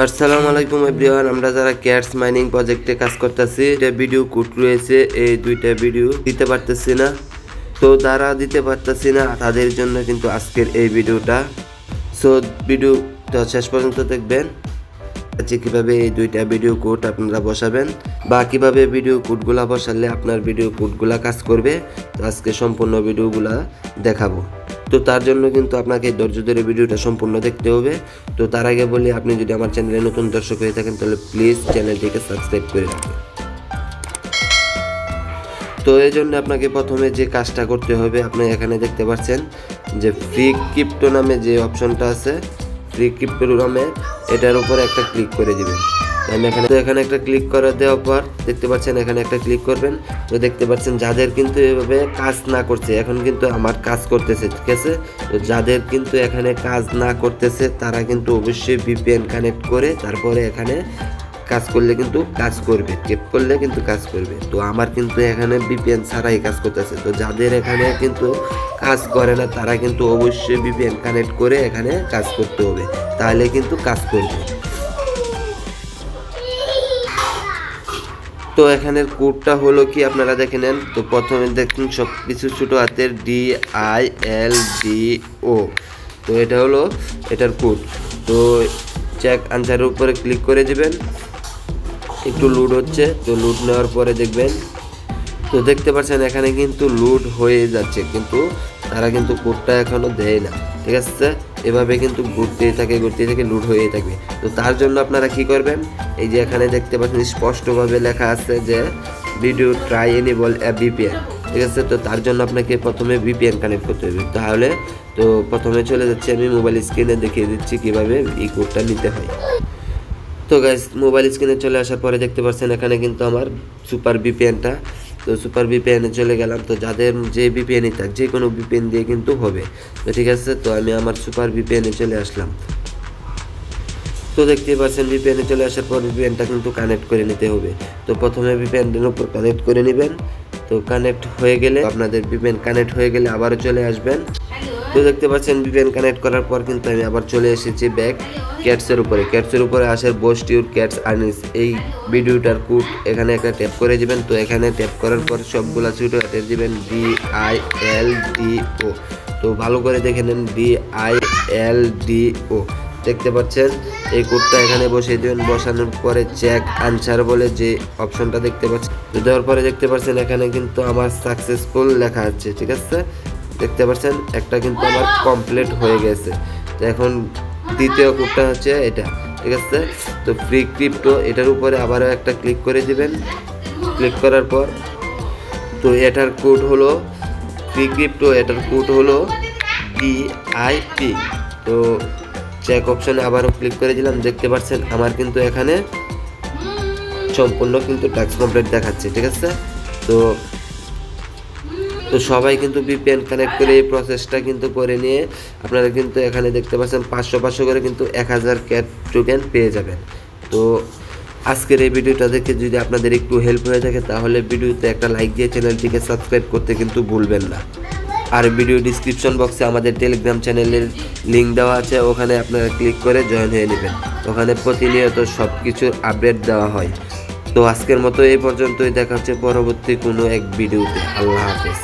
আসসালামু আলাইকুম এভরিওয়ান, আমরা যারা ক্যাটস মাইনিং প্রজেক্টে কাজ করতেছি, এটা ভিডিও কোড রয়েছে, এই দুইটা ভিডিও দিতে পারতেছি না। তো যারা দিতে পারতেছি না তাদের জন্য কিন্তু আজকের এই ভিডিওটা। সো ভিডিওটা শেষ পর্যন্ত দেখবেন যে কীভাবে এই দুইটা ভিডিও কোড আপনারা বসাবেন বা কীভাবে ভিডিও কোডগুলা বসালে আপনার ভিডিও কোডগুলা কাজ করবে। তো আজকে সম্পূর্ণ ভিডিওগুলা দেখাবো। তো তার জন্য কিন্তু আপনাকে ধৈর্য ধরে ভিডিওটা সম্পূর্ণ দেখতে হবে। তো তার আগে বলি, আপনি যদি আমার চ্যানেলে নতুন দর্শক হয়ে থাকেন তাহলে প্লিজ চ্যানেলটিকে সাবস্ক্রাইব করে রাখবেন। তো এই জন্য আপনাকে প্রথমে যে কাজটা করতে হবে, আপনি এখানে দেখতে পাচ্ছেন যে ফ্রি ক্রিপ্টো নামে যে অপশনটা আছে, ফ্রি ক্রিপ্টো নামে এটার উপরে একটা ক্লিক করে দিবেন। আমি এখানে একটা ক্লিক করে দেওয়ার পর দেখতে পাচ্ছেন এখানে একটা ক্লিক করবেন। তো দেখতে পাচ্ছেন যাদের কিন্তু এভাবে কাজ না করছে, এখন কিন্তু আমার কাজ করতেছে, ঠিক আছে। তো যাদের কিন্তু এখানে কাজ না করতেছে তারা কিন্তু অবশ্যই ভিপিএন কানেক্ট করে তারপরে এখানে কাজ করলে কিন্তু কাজ করবে, টেপ করলে কিন্তু কাজ করবে। তো আমার কিন্তু এখানে ভিপিএন ছাড়াই কাজ করতেছে। তো যাদের এখানে কিন্তু কাজ করে না তারা কিন্তু অবশ্যই ভিপিএন কানেক্ট করে এখানে কাজ করতে হবে, তাহলে কিন্তু কাজ করবে। তো এখানের কোডটা হলো কি, আপনারা দেখে নেন। তো প্রথমে দেখুন সব কিছু ছোটো হাতের DILDO। তো এটা হলো এটার কোড। তো চেক আনসারের উপরে ক্লিক করে দিবেন। একটু লোড হচ্ছে, তো লোড নেওয়ার পরে দেখবেন, তো দেখতে পাচ্ছেন এখানে কিন্তু লোড হয়ে যাচ্ছে, কিন্তু তারা কিন্তু কোডটা এখনও দেয় না, ঠিক আছে। এভাবে কিন্তু ঘুরতেই থাকে লোড হয়েই থাকবে। তো তার জন্য আপনারা কি করবেন, এই যে এখানে দেখতে পাচ্ছেন স্পষ্টভাবে লেখা আছে যে video try enable app VPN, ঠিক আছে। তো তার জন্য আপনাকে প্রথমে ভিপিএন কানেক্ট করতে হবে। তাহলে তো প্রথমে চলে যাচ্ছে, আমি মোবাইল স্ক্রিনে দেখিয়ে দিচ্ছি কীভাবে এই কোডটা নিতে হয়। তো গাইস, মোবাইল স্ক্রিনে চলে আসার পরে দেখতে পাচ্ছেন এখানে কিন্তু আমার সুপার ভিপিএনটা। তো সুপার ভিপিএনে চলে গেলাম। তো যাদের যে ভিপিএনই থাক, যে কোনো ভিপিএন দিয়ে কিন্তু হবে, তো ঠিক আছে। তো আমি আমার সুপার ভিপিএনে চলে আসলাম। তো দেখতে পাচ্ছেন ভিপিএনে চলে আসার পর ভিপিএনটা কিন্তু কানেক্ট করে নিতে হবে। তো প্রথমে ভিপিএনের উপর কানেক্ট করে নেবেন। তো কানেক্ট হয়ে গেলে আপনাদের ভিপিএন কানেক্ট হয়ে গেলে আবারও চলে আসবেন। তো দেখতে পাচ্ছেন ভিপিএন কানেক্ট করার পর কিন্তু আমি আবার চলে এসেছি ব্যাক ক্যাটসের উপরে আসার বোস্ট ইউর ক্যাটস আর্নিংস এই ভিডিওটার কোড এখানে একটা ট্যাপ করে দিবেন। তো এখানে ট্যাপ করার পর সবগুলা ছোটো হাতের দিবেন DILDO। তো ভালো করে দেখে নেন DILDO। দেখতে পাচ্ছেন এই কোডটা এখানে বসিয়ে দেবেন। বসানোর পরে চেক আনসার বলে যে অপশনটা দেখতে পাচ্ছেন, দেওয়ার পরে দেখতে পাচ্ছেন এখানে কিন্তু আমার সাকসেসফুল লেখা আছে, ঠিক আছে। দেখতে পাচ্ছেন একটা কিন্তু আমার কমপ্লিট হয়ে গেছে। তো এখন দ্বিতীয় কোডটা হচ্ছে এটা, ঠিক আছে। তো ফ্রি ক্রিপ্টো এটার উপরে আবারও একটা ক্লিক করে দিবেন। ক্লিক করার পর তো এটার কোড হলো ফ্রি ক্রিপ্টো, এটার কোড হলো BIP। তো চেক অপশনে আবারও ক্লিক করে দিলাম। দেখতে পাচ্ছেন আমার কিন্তু এখানে সম্পূর্ণ কিন্তু টাস্ক কমপ্লিট দেখাচ্ছে, ঠিক আছে। তো সবাই কিন্তু ভিপিএন কানেক্ট করে এই প্রসেসটা কিন্তু করে নিয়ে আপনারা কিন্তু এখানে দেখতে পাচ্ছেন 500 করে কিন্তু 1000 ক্যাট টোকেন পেয়ে যাবেন। তো আজকের এই ভিডিওটা দেখে যদি আপনাদের একটু হেল্প হয়ে থাকে তাহলে ভিডিওতে একটা লাইক দিয়ে চ্যানেলটিকে সাবস্ক্রাইব করতে কিন্তু ভুলবেন না। আর ভিডিও ডিসক্রিপশন বক্সে আমাদের টেলিগ্রাম চ্যানেলের লিঙ্ক দেওয়া আছে, ওখানে আপনারা ক্লিক করে জয়েন হয়ে নেবেন। ওখানে প্রতিনিয়ত সব কিছুর আপডেট দেওয়া হয়। তো আজকের মতো এই পর্যন্তই, দেখা হচ্ছে পরবর্তী কোনো এক ভিডিওতে। আল্লাহ হাফেজ।